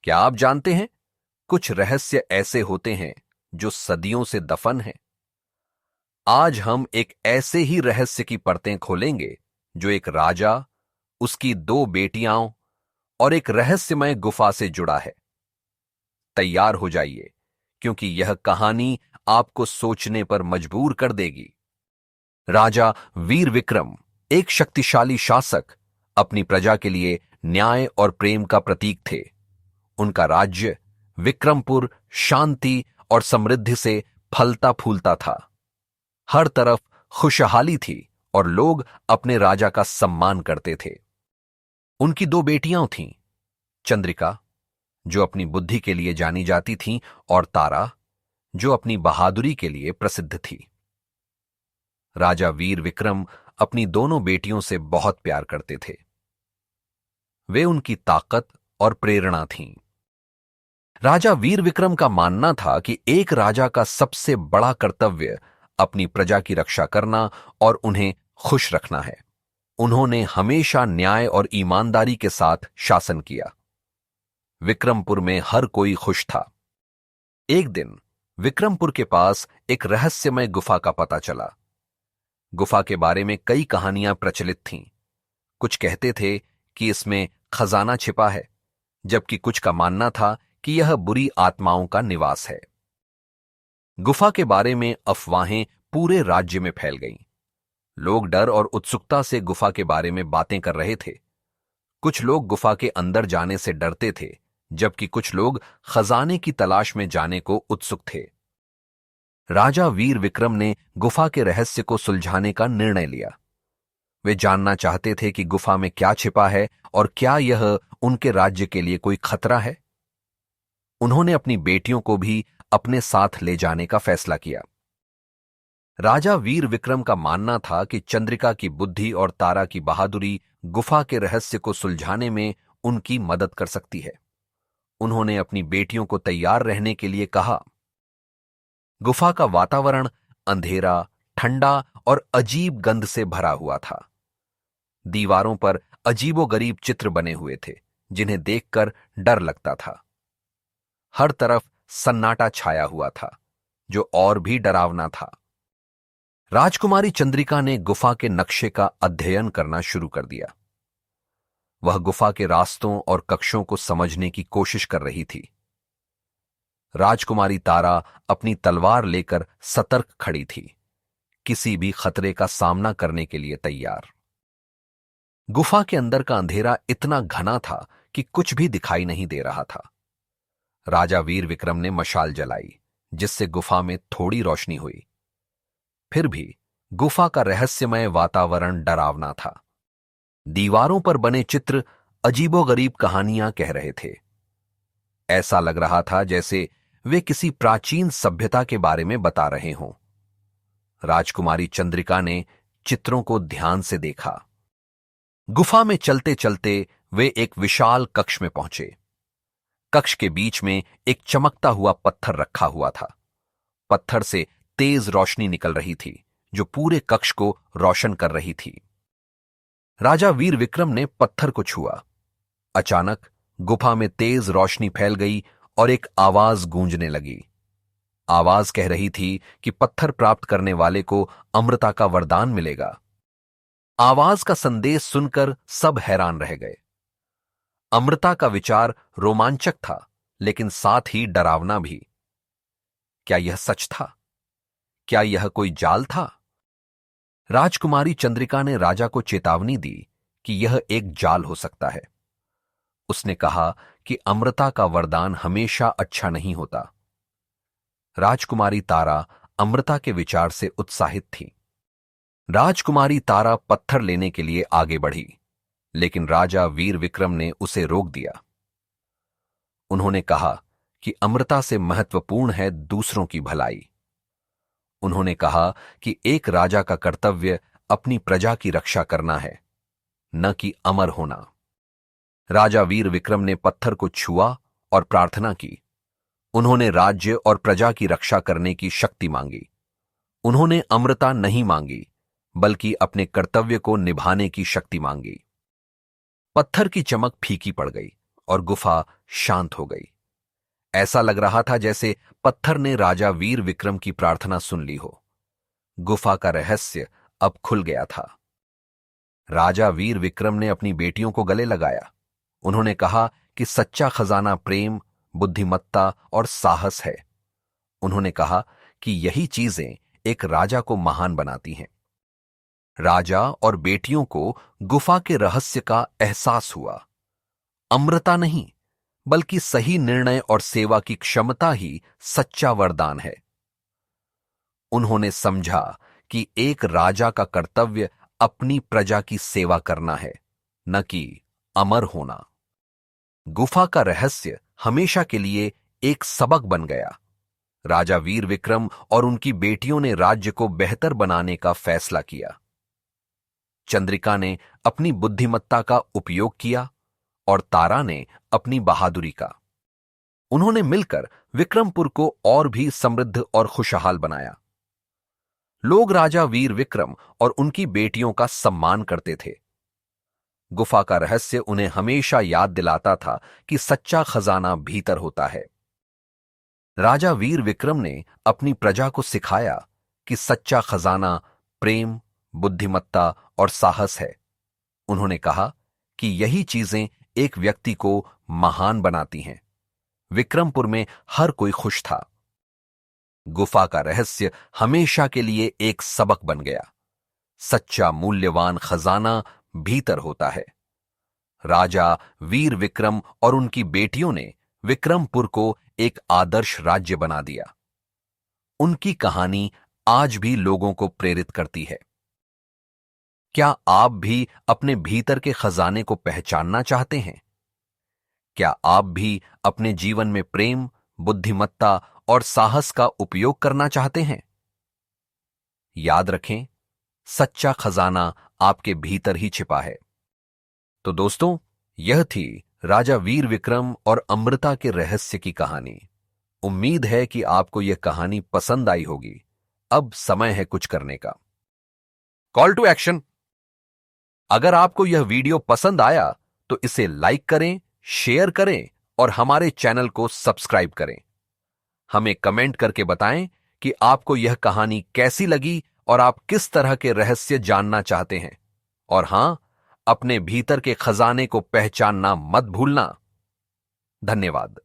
क्या आप जानते हैं, कुछ रहस्य ऐसे होते हैं जो सदियों से दफन हैं। आज हम एक ऐसे ही रहस्य की परतें खोलेंगे जो एक राजा, उसकी दो बेटियां और एक रहस्यमय गुफा से जुड़ा है। तैयार हो जाइए, क्योंकि यह कहानी आपको सोचने पर मजबूर कर देगी। राजा वीर विक्रम एक शक्तिशाली शासक, अपनी प्रजा के लिए न्याय और प्रेम का प्रतीक थे। उनका राज्य विक्रमपुर शांति और समृद्धि से फलता फूलता था। हर तरफ खुशहाली थी और लोग अपने राजा का सम्मान करते थे। उनकी दो बेटियां थीं, चंद्रिका, जो अपनी बुद्धि के लिए जानी जाती थीं, और तारा, जो अपनी बहादुरी के लिए प्रसिद्ध थी। राजा वीर विक्रम अपनी दोनों बेटियों से बहुत प्यार करते थे। वे उनकी ताकत और प्रेरणा थीं। राजा वीर विक्रम का मानना था कि एक राजा का सबसे बड़ा कर्तव्य अपनी प्रजा की रक्षा करना और उन्हें खुश रखना है। उन्होंने हमेशा न्याय और ईमानदारी के साथ शासन किया। विक्रमपुर में हर कोई खुश था। एक दिन विक्रमपुर के पास एक रहस्यमय गुफा का पता चला। गुफा के बारे में कई कहानियां प्रचलित थीं। कुछ कहते थे कि इसमें खजाना छिपा है, जबकि कुछ का मानना था कि यह बुरी आत्माओं का निवास है। गुफा के बारे में अफवाहें पूरे राज्य में फैल गईं। लोग डर और उत्सुकता से गुफा के बारे में बातें कर रहे थे। कुछ लोग गुफा के अंदर जाने से डरते थे, जबकि कुछ लोग खजाने की तलाश में जाने को उत्सुक थे। राजा वीर विक्रम ने गुफा के रहस्य को सुलझाने का निर्णय लिया। वे जानना चाहते थे कि गुफा में क्या छिपा है और क्या यह उनके राज्य के लिए कोई खतरा है। उन्होंने अपनी बेटियों को भी अपने साथ ले जाने का फैसला किया। राजा वीर विक्रम का मानना था कि चंद्रिका की बुद्धि और तारा की बहादुरी गुफा के रहस्य को सुलझाने में उनकी मदद कर सकती है। उन्होंने अपनी बेटियों को तैयार रहने के लिए कहा। गुफा का वातावरण अंधेरा, ठंडा और अजीब गंध से भरा हुआ था। दीवारों पर अजीबोगरीब चित्र बने हुए थे, जिन्हें देखकर डर लगता था। हर तरफ सन्नाटा छाया हुआ था, जो और भी डरावना था। राजकुमारी चंद्रिका ने गुफा के नक्शे का अध्ययन करना शुरू कर दिया। वह गुफा के रास्तों और कक्षों को समझने की कोशिश कर रही थी। राजकुमारी तारा अपनी तलवार लेकर सतर्क खड़ी थी, किसी भी खतरे का सामना करने के लिए तैयार। गुफा के अंदर का अंधेरा इतना घना था कि कुछ भी दिखाई नहीं दे रहा था। राजा वीर विक्रम ने मशाल जलाई, जिससे गुफा में थोड़ी रोशनी हुई। फिर भी गुफा का रहस्यमय वातावरण डरावना था। दीवारों पर बने चित्र अजीबोगरीब कहानियां कह रहे थे। ऐसा लग रहा था जैसे वे किसी प्राचीन सभ्यता के बारे में बता रहे हों। राजकुमारी चंद्रिका ने चित्रों को ध्यान से देखा। गुफा में चलते चलते वे एक विशाल कक्ष में पहुंचे। कक्ष के बीच में एक चमकता हुआ पत्थर रखा हुआ था। पत्थर से तेज रोशनी निकल रही थी, जो पूरे कक्ष को रोशन कर रही थी। राजा वीर विक्रम ने पत्थर को छुआ। अचानक गुफा में तेज रोशनी फैल गई और एक आवाज गूंजने लगी। आवाज कह रही थी कि पत्थर प्राप्त करने वाले को अमृता का वरदान मिलेगा। आवाज का संदेश सुनकर सब हैरान रह गए। अमृता का विचार रोमांचक था, लेकिन साथ ही डरावना भी। क्या यह सच था? क्या यह कोई जाल था? राजकुमारी चंद्रिका ने राजा को चेतावनी दी कि यह एक जाल हो सकता है। उसने कहा कि अमृता का वरदान हमेशा अच्छा नहीं होता। राजकुमारी तारा अमृता के विचार से उत्साहित थी। राजकुमारी तारा पत्थर लेने के लिए आगे बढ़ी, लेकिन राजा वीर विक्रम ने उसे रोक दिया। उन्होंने कहा कि अमृता से महत्वपूर्ण है दूसरों की भलाई। उन्होंने कहा कि एक राजा का कर्तव्य अपनी प्रजा की रक्षा करना है, न कि अमर होना। राजा वीर विक्रम ने पत्थर को छुआ और प्रार्थना की। उन्होंने राज्य और प्रजा की रक्षा करने की शक्ति मांगी। उन्होंने अमृता नहीं मांगी, बल्कि अपने कर्तव्य को निभाने की शक्ति मांगी। पत्थर की चमक फीकी पड़ गई और गुफा शांत हो गई। ऐसा लग रहा था जैसे पत्थर ने राजा वीर विक्रम की प्रार्थना सुन ली हो। गुफा का रहस्य अब खुल गया था। राजा वीर विक्रम ने अपनी बेटियों को गले लगाया। उन्होंने कहा कि सच्चा खजाना प्रेम, बुद्धिमत्ता और साहस है। उन्होंने कहा कि यही चीजें एक राजा को महान बनाती हैं। राजा और बेटियों को गुफा के रहस्य का एहसास हुआ। अमृता नहीं, बल्कि सही निर्णय और सेवा की क्षमता ही सच्चा वरदान है। उन्होंने समझा कि एक राजा का कर्तव्य अपनी प्रजा की सेवा करना है, न कि अमर होना। गुफा का रहस्य हमेशा के लिए एक सबक बन गया। राजा वीर विक्रम और उनकी बेटियों ने राज्य को बेहतर बनाने का फैसला किया। चंद्रिका ने अपनी बुद्धिमत्ता का उपयोग किया और तारा ने अपनी बहादुरी का। उन्होंने मिलकर विक्रमपुर को और भी समृद्ध और खुशहाल बनाया। लोग राजा वीर विक्रम और उनकी बेटियों का सम्मान करते थे। गुफा का रहस्य उन्हें हमेशा याद दिलाता था कि सच्चा खजाना भीतर होता है। राजा वीर विक्रम ने अपनी प्रजा को सिखाया कि सच्चा खजाना प्रेम, बुद्धिमत्ता और साहस है। उन्होंने कहा कि यही चीजें एक व्यक्ति को महान बनाती हैं। विक्रमपुर में हर कोई खुश था। गुफा का रहस्य हमेशा के लिए एक सबक बन गया। सच्चा मूल्यवान खजाना भीतर होता है। राजा वीर विक्रम और उनकी बेटियों ने विक्रमपुर को एक आदर्श राज्य बना दिया। उनकी कहानी आज भी लोगों को प्रेरित करती है। क्या आप भी अपने भीतर के खजाने को पहचानना चाहते हैं? क्या आप भी अपने जीवन में प्रेम, बुद्धिमत्ता और साहस का उपयोग करना चाहते हैं? याद रखें, सच्चा खजाना आपके भीतर ही छिपा है। तो दोस्तों, यह थी राजा वीर विक्रम और अमृता के रहस्य की कहानी। उम्मीद है कि आपको यह कहानी पसंद आई होगी। अब समय है कुछ करने का। Call to action. अगर आपको यह वीडियो पसंद आया तो इसे लाइक करें, शेयर करें और हमारे चैनल को सब्सक्राइब करें। हमें कमेंट करके बताएं कि आपको यह कहानी कैसी लगी और आप किस तरह के रहस्य जानना चाहते हैं। और हां, अपने भीतर के खजाने को पहचानना मत भूलना। धन्यवाद।